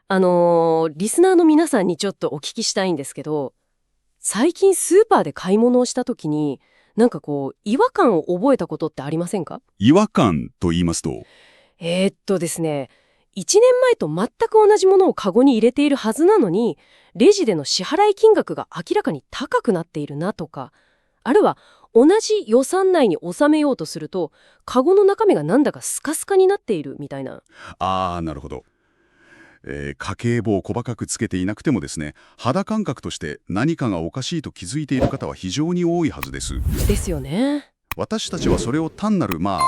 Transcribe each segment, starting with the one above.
リスナーの皆さんにちょっとお聞きしたいんですけど、最近スーパーで買い物をした時に、違和感を覚えたことってありませんか？違和感と言いますと、ですね、1年前と全く同じものをカゴに入れているはずなのに、レジでの支払い金額が明らかに高くなっているなとか、あるいは同じ予算内に収めようとすると、カゴの中身がなんだかスカスカになっているみたいな。なるほど。家計簿を細かくつけていなくてもですね、肌感覚として何かがおかしいと気づいている方は非常に多いはずです。ですよね。私たちはそれを単なる、物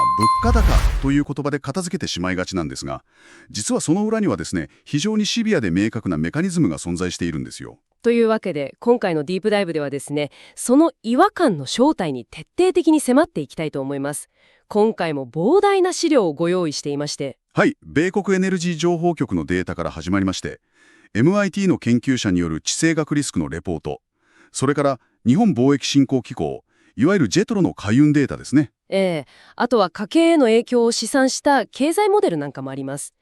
価高という言葉で片付けてしまいがちなんですが、実はその裏にはですね、非常にシビアで明確なメカニズムが存在しているんですよ。というわけで、今回のディープダイブではですね、その違和感の正体に徹底的に迫っていきたいと思います。今回も膨大な資料をご用意していまして。はい、米国エネルギー情報局のデータから始まりまして、MIT の研究者による地政学リスクのレポート、それから日本貿易振興機構、いわゆるジェトロの海運データですね。あとは家計への影響を試算した経済モデルなんかもあります。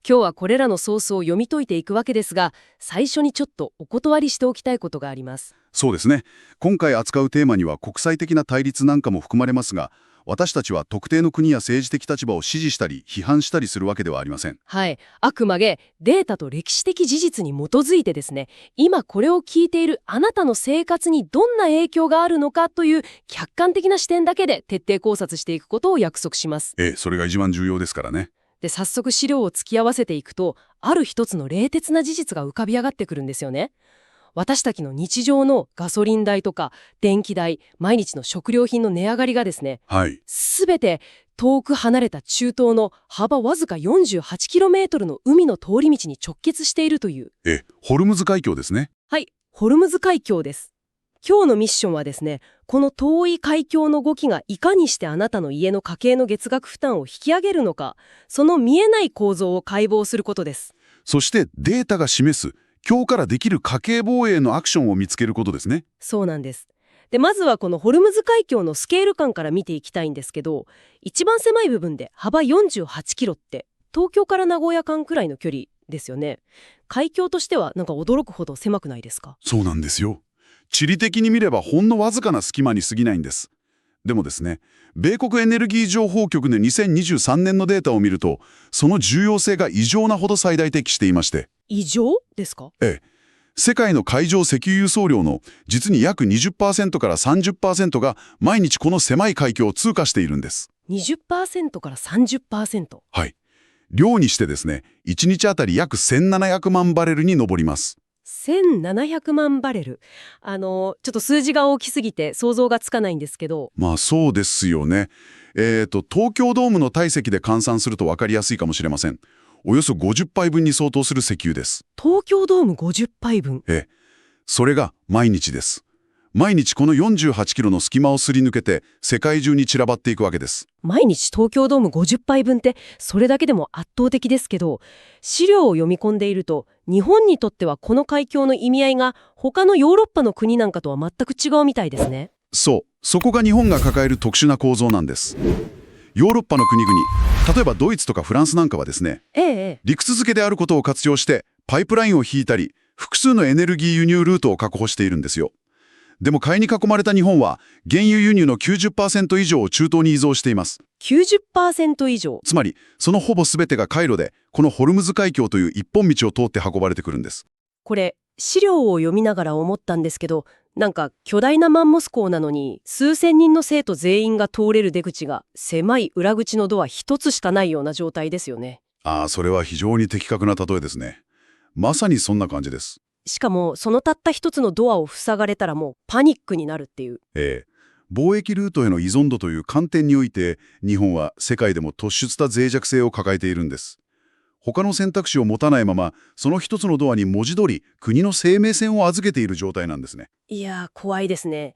今日はこれらのソースを読み解いていくわけですが、最初にちょっとお断りしておきたいことがあります。そうですね。今回扱うテーマには国際的な対立なんかも含まれますが、私たちは特定の国や政治的立場を支持したり批判したりするわけではありません。はい。あくまでデータと歴史的事実に基づいてですね、今これを聞いているあなたの生活にどんな影響があるのかという客観的な視点だけで徹底考察していくことを約束します。それが一番重要ですからね。で、早速資料を突き合わせていくと、ある一つの冷徹な事実が浮かび上がってくるんですよね。私たちの日常のガソリン代とか電気代、毎日の食料品の値上がりがですね、はい。すべて遠く離れた中東の幅わずか 48km の海の通り道に直結しているという。ホルムズ海峡ですね。はい、ホルムズ海峡です。今日のミッションはですね、この遠い海峡の動きがいかにしてあなたの家の家計の月額負担を引き上げるのか、その見えない構造を解剖することです。そしてデータが示す今日からできる家計防衛のアクションを見つけることですね。そうなんです。で、まずはこのホルムズ海峡のスケール感から見ていきたいんですけど、一番狭い部分で幅48キロって東京から名古屋間くらいの距離ですよね。海峡としては驚くほど狭くないですか？そうなんですよ。地理的に見ればほんのわずかな隙間に過ぎないんです。でもですね、米国エネルギー情報局の2023年のデータを見ると、その重要性が異常なほど最大適していまして、異常ですか？世界の海上石油輸送量の実に約 20% から 30% が毎日この狭い海峡を通過しているんです。20% から 30%。はい。量にしてですね、1日あたり約1700万バレルに上ります。1700万バレル。ちょっと数字が大きすぎて想像がつかないんですけど。そうですよね。東京ドームの体積で換算すると分かりやすいかもしれません。およそ50杯分に相当する石油です。東京ドーム50杯分。それが毎日です。毎日この48キロの隙間をすり抜けて世界中に散らばっていくわけです。毎日東京ドーム50杯分ってそれだけでも圧倒的ですけど、資料を読み込んでいると日本にとってはこの海峡の意味合いが他のヨーロッパの国なんかとは全く違うみたいですね。そこが日本が抱える特殊な構造なんです。ヨーロッパの国々、例えばドイツとかフランスなんかはですね、陸続けであることを活用してパイプラインを引いたり複数のエネルギー輸入ルートを確保しているんですよ。でも買いに囲まれた日本は原油輸入の 90% 以上を中東に依存しています。90% 以上。つまりそのほぼ全てが海路でこのホルムズ海峡という一本道を通って運ばれてくるんです。これ資料を読みながら思ったんですけど、巨大なマンモス校なのに数千人の生徒全員が通れる出口が狭い裏口のドア一つしかないような状態ですよね。それは非常に的確な例えですね。まさにそんな感じです。しかもそのたった一つのドアを塞がれたらもうパニックになるっていう。貿易ルートへの依存度という観点において日本は世界でも突出した脆弱性を抱えているんです。他の選択肢を持たないままその一つのドアに文字通り国の生命線を預けている状態なんですね。いやー、怖いですね。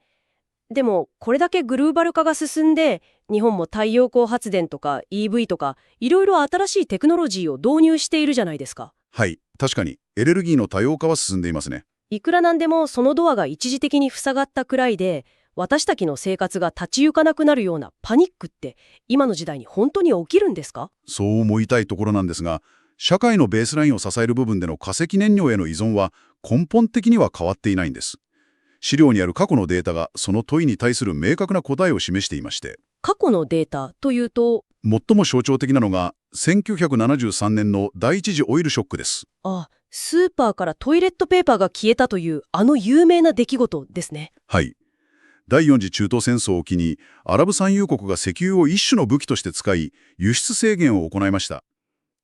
でもこれだけグルーバル化が進んで日本も太陽光発電とか EV とかいろいろ新しいテクノロジーを導入しているじゃないですか。はい、確かにエネルギーの多様化は進んでいますね。いくらなんでもそのドアが一時的に塞がったくらいで私たちの生活が立ち行かなくなるようなパニックって今の時代に本当に起きるんですか？そう思いたいところなんですが、社会のベースラインを支える部分での化石燃料への依存は根本的には変わっていないんです。資料にある過去のデータがその問いに対する明確な答えを示していまして、過去のデータというと、最も象徴的なのが1973年の第一次オイルショックです。スーパーからトイレットペーパーが消えたというあの有名な出来事ですね。はい。第四次中東戦争を機に、アラブ産油国が石油を一種の武器として使い、輸出制限を行いました。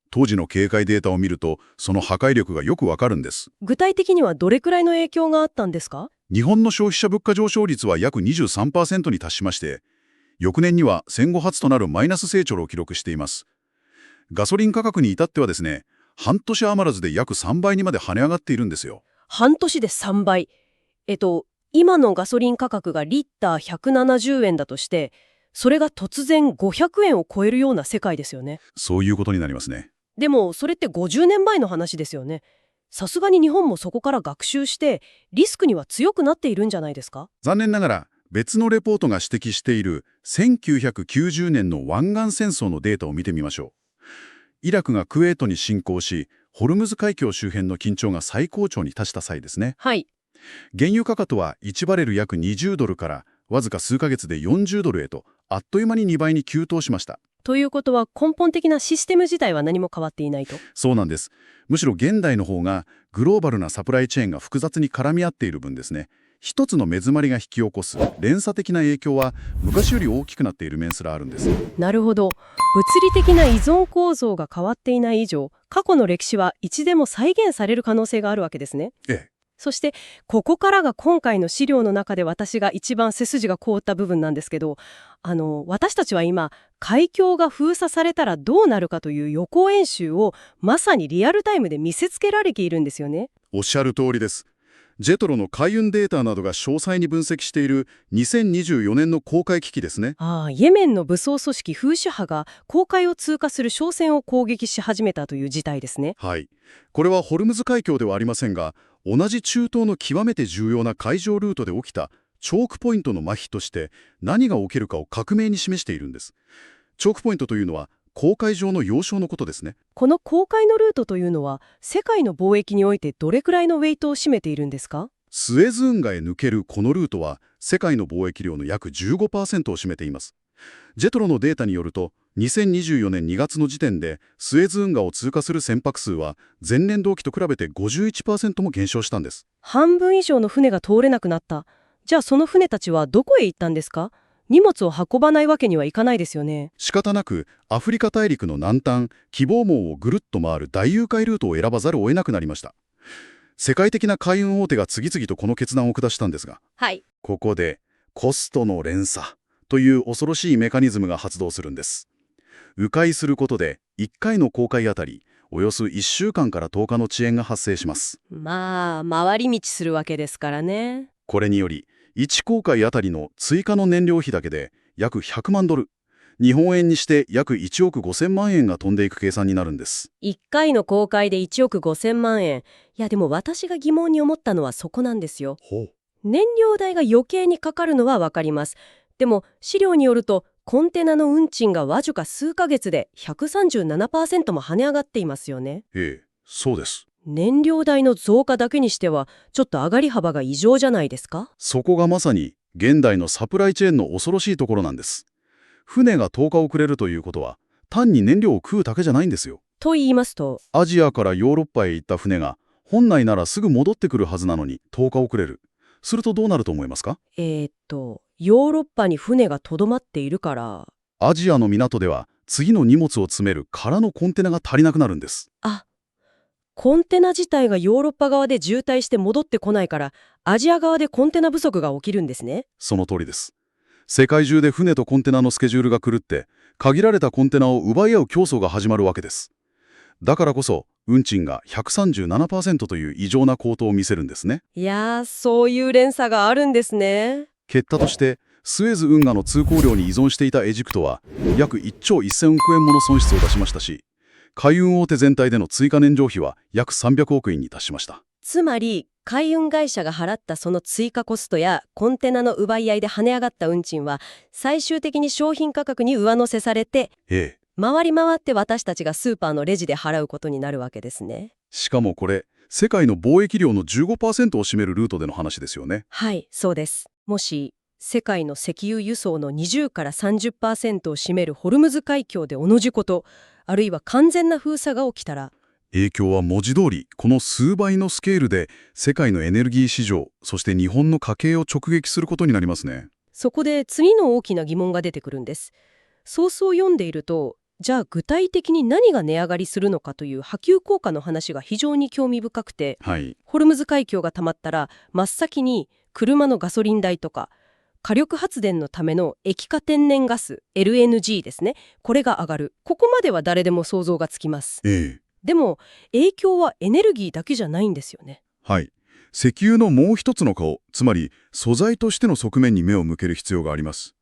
当時の警戒データを見ると、その破壊力がよくわかるんです。具体的にはどれくらいの影響があったんですか？日本の消費者物価上昇率は約 23% に達しまして、翌年には戦後初となるマイナス成長を記録しています。ガソリン価格に至ってはですね、半年余らずで約3倍にまで跳ね上がっているんですよ。半年で3倍。今のガソリン価格がリッター170円だとして、それが突然500円を超えるような世界ですよね。そういうことになりますね。でも、それって50年前の話ですよね。さすがに日本もそこから学習して、リスクには強くなっているんじゃないですか？残念ながら、別のレポートが指摘している1990年の湾岸戦争のデータを見てみましょう。イラクがクウェートに侵攻し、ホルムズ海峡周辺の緊張が最高潮に達した際ですね。はい。原油価格は1バレル約20ドルからわずか数ヶ月で40ドルへと、あっという間に2倍に急騰しました。ということは根本的なシステム自体は何も変わっていないと。そうなんです。むしろ現代の方がグローバルなサプライチェーンが複雑に絡み合っている分ですね、一つの目詰まりが引き起こす連鎖的な影響は昔より大きくなっている面すらあるんです。なるほど。物理的な依存構造が変わっていない以上、過去の歴史はいつでも再現される可能性があるわけですね。ええ。そして、ここからが今回の資料の中で私が一番背筋が凍った部分なんですけど、私たちは今、海峡が封鎖されたらどうなるかという予行演習をまさにリアルタイムで見せつけられているんですよね。おっしゃる通りです。ジェトロの海運データなどが詳細に分析している2024年の航海危機ですね。イエメンの武装組織フーシ派が航海を通過する商船を攻撃し始めたという事態ですね。はい。これはホルムズ海峡ではありませんが、同じ中東の極めて重要な海上ルートで起きたチョークポイントの麻痺として何が起きるかを克明に示しているんです。チョークポイントというのは航海上の要衝のことですね。この航海のルートというのは世界の貿易においてどれくらいのウェイトを占めているんですか？スエズ運河へ抜けるこのルートは世界の貿易量の約 15% を占めています。ジェトロのデータによると2024年2月の時点でスエズ運河を通過する船舶数は前年同期と比べて 51% も減少したんです。半分以上の船が通れなくなった。じゃあその船たちはどこへ行ったんですか？荷物を運ばないわけにはいかないですよね。仕方なくアフリカ大陸の南端希望網をぐるっと回る大誘拐ルートを選ばざるを得なくなりました。世界的な海運大手が次々とこの決断を下したんですが、はい。ここでコストの連鎖という恐ろしいメカニズムが発動するんです。迂回することで1回の航海あたりおよそ1週間から10日の遅延が発生します。回り道するわけですからね。これにより1航海あたりの追加の燃料費だけで約100万ドル、日本円にして約1億5000万円が飛んでいく計算になるんです。1回の航海で1億5000万円。いやでも私が疑問に思ったのはそこなんですよ。燃料代が余計にかかるのはわかります。でも資料によるとコンテナの運賃がわずか数ヶ月で 137% も跳ね上がっていますよね。ええ、そうです。燃料代の増加だけにしてはちょっと上がり幅が異常じゃないですか？そこがまさに現代のサプライチェーンの恐ろしいところなんです。船が10日遅れるということは単に燃料を食うだけじゃないんですよ。と言いますと、アジアからヨーロッパへ行った船が本来ならすぐ戻ってくるはずなのに10日遅れる。するとどうなると思いますか？ヨーロッパに船がとどまっているから。アジアの港では次の荷物を詰める空のコンテナが足りなくなるんです。コンテナ自体がヨーロッパ側で渋滞して戻ってこないから、アジア側でコンテナ不足が起きるんですね。その通りです。世界中で船とコンテナのスケジュールが狂って、限られたコンテナを奪い合う競争が始まるわけです。だからこそ、運賃が 137% という異常な高騰を見せるんですね。いやー、そういう連鎖があるんですね。結果として、スエズ運河の通行量に依存していたエジプトは、約1兆1000億円もの損失を出しましたし、海運大手全体での追加燃料費は約300億円に達しました。つまり、海運会社が払ったその追加コストやコンテナの奪い合いで跳ね上がった運賃は、最終的に商品価格に上乗せされて、回り回って私たちがスーパーのレジで払うことになるわけですね。しかもこれ、世界の貿易量の 15% を占めるルートでの話ですよね。はい、そうです。もし世界の石油輸送の20から 30% を占めるホルムズ海峡で同じこと、あるいは完全な封鎖が起きたら、影響は文字通り、この数倍のスケールで世界のエネルギー市場、そして日本の家計を直撃することになりますね。そこで次の大きな疑問が出てくるんです。ソースを読んでいると、じゃあ具体的に何が値上がりするのかという波及効果の話が非常に興味深くて、はい。ホルムズ海峡が溜まったら真っ先に車のガソリン代とか火力発電のための液化天然ガス LNG ですね、これが上がる。ここまでは誰でも想像がつきます。ええ。でも影響はエネルギーだけじゃないんですよね。はい。石油のもう一つの顔、つまり素材としての側面に目を向ける必要があります。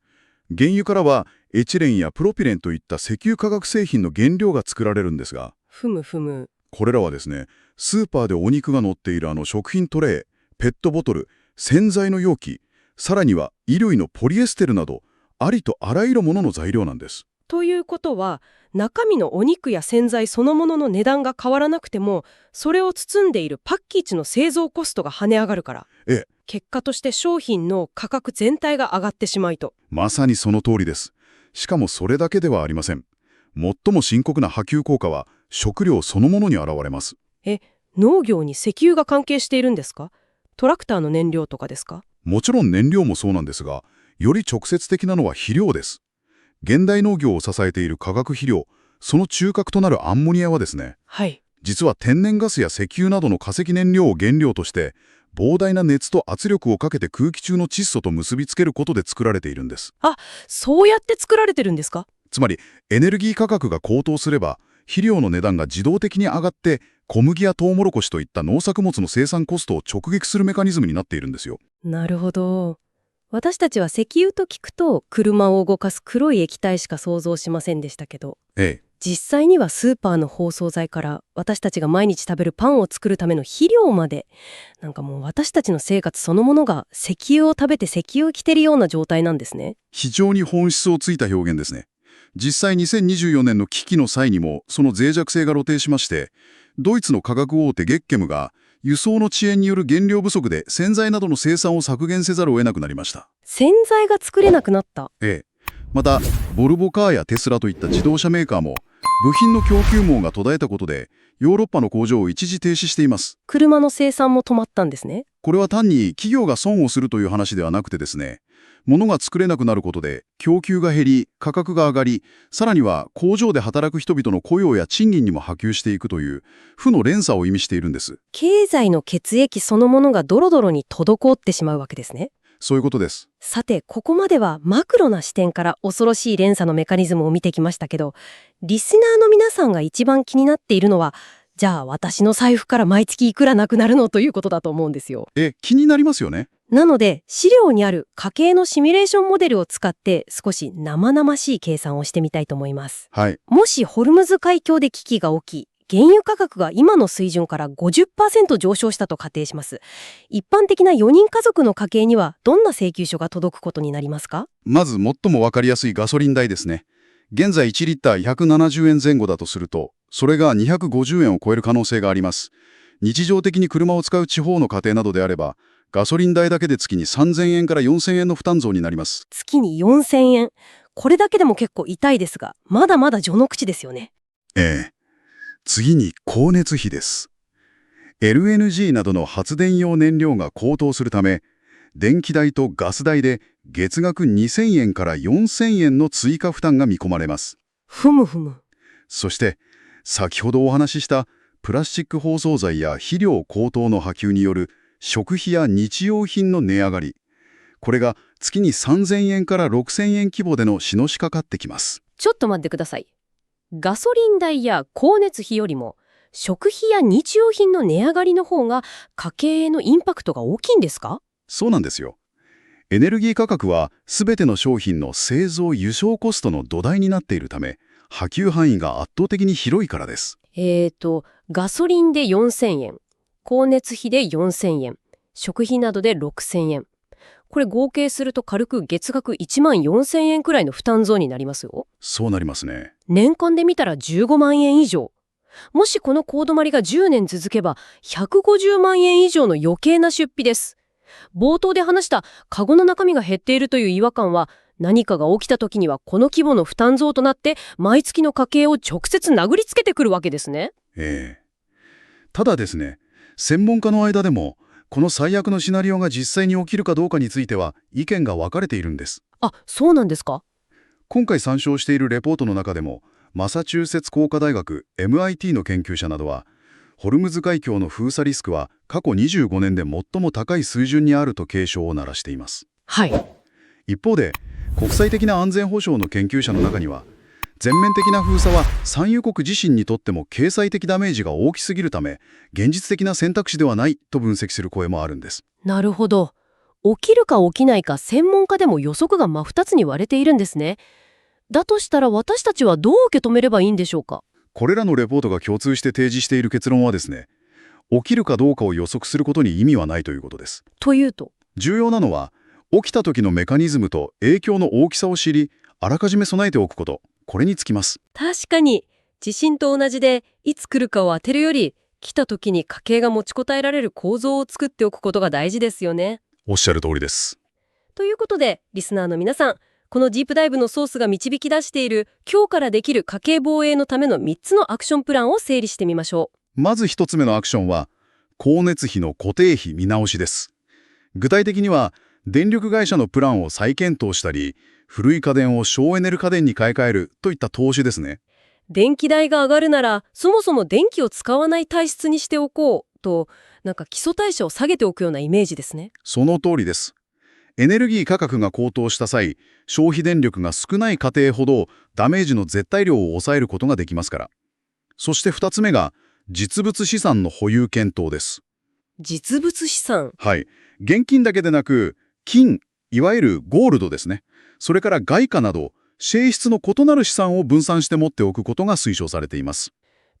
原油からはエチレンやプロピレンといった石油化学製品の原料が作られるんですが、ふむふむ。これらはですね、スーパーでお肉が乗っている食品トレー、ペットボトル、洗剤の容器、さらには衣類のポリエステルなど、ありとあらゆるものの材料なんです。ということは、中身のお肉や洗剤そのものの値段が変わらなくても、それを包んでいるパッケージの製造コストが跳ね上がるから。ええ。結果として商品の価格全体が上がってしまいと。まさにその通りです。しかもそれだけではありません。最も深刻な波及効果は食料そのものに現れます。農業に石油が関係しているんですか？トラクターの燃料とかですか？もちろん燃料もそうなんですが、より直接的なのは肥料です。現代農業を支えている化学肥料、その中核となるアンモニアはですね、はい。実は天然ガスや石油などの化石燃料を原料として、膨大な熱と圧力をかけて空気中の窒素と結びつけることで作られているんです。そうやって作られてるんですか？つまり、エネルギー価格が高騰すれば、肥料の値段が自動的に上がって、小麦やトウモロコシといった農作物の生産コストを直撃するメカニズムになっているんですよ。なるほど。私たちは石油と聞くと車を動かす黒い液体しか想像しませんでしたけど、ええ。実際にはスーパーの包装材から私たちが毎日食べるパンを作るための肥料まで、なんかもう私たちの生活そのものが石油を食べて石油を着てるような状態なんですね。非常に本質をついた表現ですね。実際2024年の危機の際にもその脆弱性が露呈しまして、ドイツの化学大手ゲッケムが輸送の遅延による原料不足で洗剤などの生産を削減せざるを得なくなりました。洗剤が作れなくなった。ええ。また、ボルボカーやテスラといった自動車メーカーも部品の供給網が途絶えたことでヨーロッパの工場を一時停止しています。車の生産も止まったんですね。これは単に企業が損をするという話ではなくてですね、物が作れなくなることで供給が減り、価格が上がり、さらには工場で働く人々の雇用や賃金にも波及していくという負の連鎖を意味しているんです。経済の血液そのものがドロドロに滞ってしまうわけですね。そういうことです。さて、ここまではマクロな視点から恐ろしい連鎖のメカニズムを見てきましたけど、リスナーの皆さんが一番気になっているのは、じゃあ私の財布から毎月いくらなくなるのということだと思うんですよ。気になりますよね。なので、資料にある家計のシミュレーションモデルを使って少し生々しい計算をしてみたいと思います。はい。もしホルムズ海峡で危機が起き、原油価格が今の水準から 50% 上昇したと仮定します。一般的な4人家族の家計にはどんな請求書が届くことになりますか？まず最もわかりやすいガソリン代ですね。現在1リッター170円前後だとすると、それが250円を超える可能性があります。日常的に車を使う地方の家庭などであれば、ガソリン代だけで月に3000円から4000円の負担増になります。月に4000円。これだけでも結構痛いですが、まだまだ序の口ですよね。ええ。次に光熱費です。LNG などの発電用燃料が高騰するため、電気代とガス代で月額2000円から4000円の追加負担が見込まれます。ふむふむ。そして、先ほどお話ししたプラスチック包装材や肥料高騰の波及による食費や日用品の値上がり。これが月に3000円から6000円規模でのしのしかかってきます。ちょっと待ってください。ガソリン代や光熱費よりも食費や日用品の値上がりの方が家計へのインパクトが大きいんですか？そうなんですよ。エネルギー価格は全ての商品の製造・輸送コストの土台になっているため、波及範囲が圧倒的に広いからです。ガソリンで4000円、光熱費で4000円、食費などで6000円。これ合計すると軽く月額1万4000円くらいの負担増になりますよ。そうなりますね。年間で見たら15万円以上。もしこの高止まりが10年続けば150万円以上の余計な出費です。冒頭で話したカゴの中身が減っているという違和感は、何かが起きた時にはこの規模の負担増となって毎月の家計を直接殴りつけてくるわけですね。ただですね、専門家の間でもこの最悪のシナリオが実際に起きるかどうかについては意見が分かれているんです。あ、そうなんですか。今回参照しているレポートの中でもマサチューセッツ工科大学 MIT の研究者などは、ホルムズ海峡の封鎖リスクは過去25年で最も高い水準にあると警鐘を鳴らしています。はい。一方で国際的な安全保障の研究者の中には、全面的な封鎖は産油国自身にとっても経済的ダメージが大きすぎるため、現実的な選択肢ではないと分析する声もあるんです。なるほど。起きるか起きないか専門家でも予測が真二つに割れているんですね。だとしたら私たちはどう受け止めればいいんでしょうか。これらのレポートが共通して提示している結論はですね、起きるかどうかを予測することに意味はないということです。というと、重要なのは、起きた時のメカニズムと影響の大きさを知り、あらかじめ備えておくこと、これにつきます。確かに地震と同じで、いつ来るかを当てるより来た時に家計が持ちこたえられる構造を作っておくことが大事ですよね。おっしゃる通りです。ということでリスナーの皆さん、このディープダイブのソースが導き出している今日からできる家計防衛のための3つのアクションプランを整理してみましょう。まず1つ目のアクションは光熱費の固定費見直しです。具体的には電力会社のプランを再検討したり、古い家電を省エネル家電に買い替えるといった投資ですね。電気代が上がるならそもそも電気を使わない体質にしておこうと、なんか基礎代謝を下げておくようなイメージですね。その通りです。エネルギー価格が高騰した際、消費電力が少ない家庭ほどダメージの絶対量を抑えることができますから。そして2つ目が実物資産の保有検討です。実物資産。はい。現金だけでなく金、いわゆるゴールドですね。それから外貨など性質の異なる資産を分散して持っておくことが推奨されています。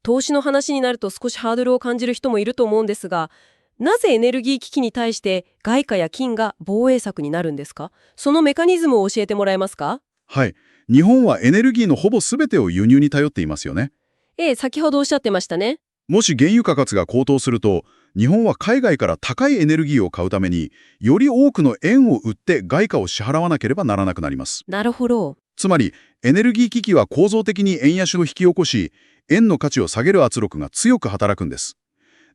投資の話になると少しハードルを感じる人もいると思うんですが、なぜエネルギー危機に対して外貨や金が防衛策になるんですか？そのメカニズムを教えてもらえますか？はい。日本はエネルギーのほぼ全てを輸入に頼っていますよね。先ほどおっしゃってましたね。もし原油価格が高騰すると、日本は海外から高いエネルギーを買うために、より多くの円を売って外貨を支払わなければならなくなります。なるほど。つまり、エネルギー危機は構造的に円安を引き起こし、円の価値を下げる圧力が強く働くんです。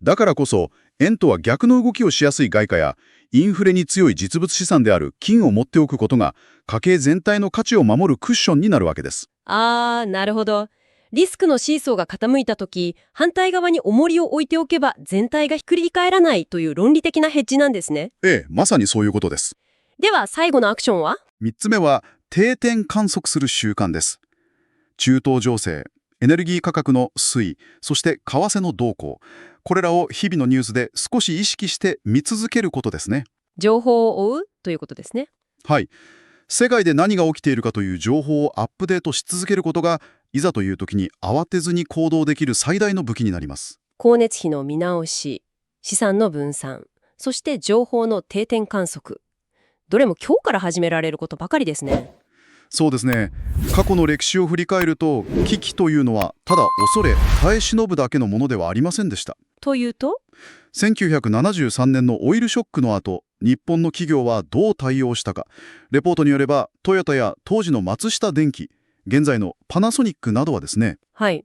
だからこそ、円とは逆の動きをしやすい外貨や、インフレに強い実物資産である金を持っておくことが、家計全体の価値を守るクッションになるわけです。なるほど。リスクのシーソーが傾いたとき、反対側に重りを置いておけば全体がひっくり返らないという論理的なヘッジなんですね。まさにそういうことです。では最後のアクションは？3つ目は、定点観測する習慣です。中東情勢、エネルギー価格の推移、そして為替の動向、これらを日々のニュースで少し意識して見続けることですね。情報を追うということですね。はい。世界で何が起きているかという情報をアップデートし続けることが、いざという時に慌てずに行動できる最大の武器になります。光熱費の見直し、資産の分散、そして情報の定点観測。どれも今日から始められることばかりですね。そうですね。過去の歴史を振り返ると、危機というのはただ恐れ耐え忍ぶだけのものではありませんでした。というと1973年のオイルショックの後、日本の企業はどう対応したか。レポートによれば、トヨタや当時の松下電器、現在のパナソニックなどはですね、はい、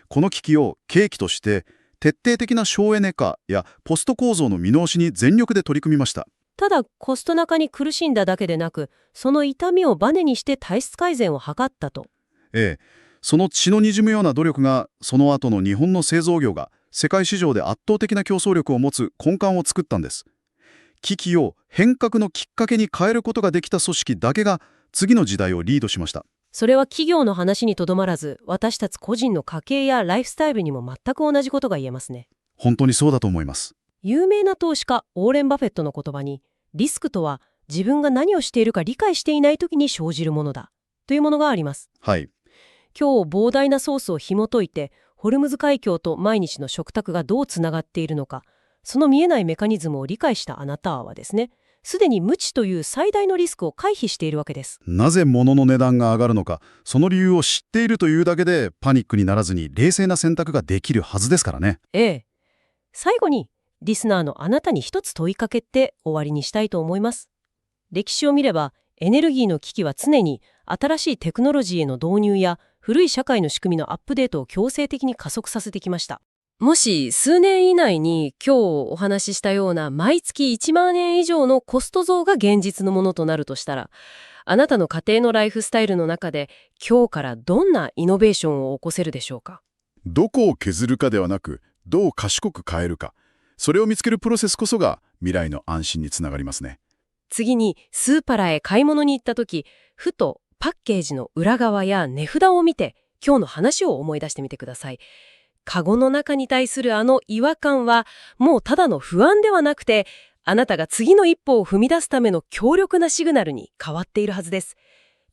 この危機を契機として徹底的な省エネ化やポスト構造の見直しに全力で取り組みました。ただコスト高に苦しんだだけでなく、その痛みをバネにして体質改善を図ったと。その血の滲むような努力が、その後の日本の製造業が世界市場で圧倒的な競争力を持つ根幹を作ったんです。危機を変革のきっかけに変えることができた組織だけが次の時代をリードしました。それは企業の話にとどまらず、私たち個人の家計やライフスタイルにも全く同じことが言えますね。本当にそうだと思います。有名な投資家オーレン・バフェットの言葉に、リスクとは自分が何をしているか理解していない時に生じるものだというものがあります。はい。今日膨大なソースを紐解いて、ホルムズ海峡と毎日の食卓がどうつながっているのか、その見えないメカニズムを理解したあなたはですね、すでに無知という最大のリスクを回避しているわけです。なぜ物の値段が上がるのか、その理由を知っているというだけでパニックにならずに冷静な選択ができるはずですからね。最後にリスナーのあなたに一つ問いかけて終わりにしたいと思います。歴史を見ればエネルギーの危機は常に新しいテクノロジーへの導入や古い社会の仕組みのアップデートを強制的に加速させてきました。もし数年以内に今日お話ししたような毎月1万円以上のコスト増が現実のものとなるとしたら、あなたの家庭のライフスタイルの中で今日からどんなイノベーションを起こせるでしょうか。どこを削るかではなく、どう賢く変えるか。それを見つけるプロセスこそが未来の安心につながりますね。次にスーパーへ買い物に行った時、ふとパッケージの裏側や値札を見て今日の話を思い出してみてください。カゴの中に対するあの違和感はもうただの不安ではなくて、あなたが次の一歩を踏み出すための強力なシグナルに変わっているはずです。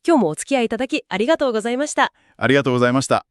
今日もお付き合いいただきありがとうございました。ありがとうございました。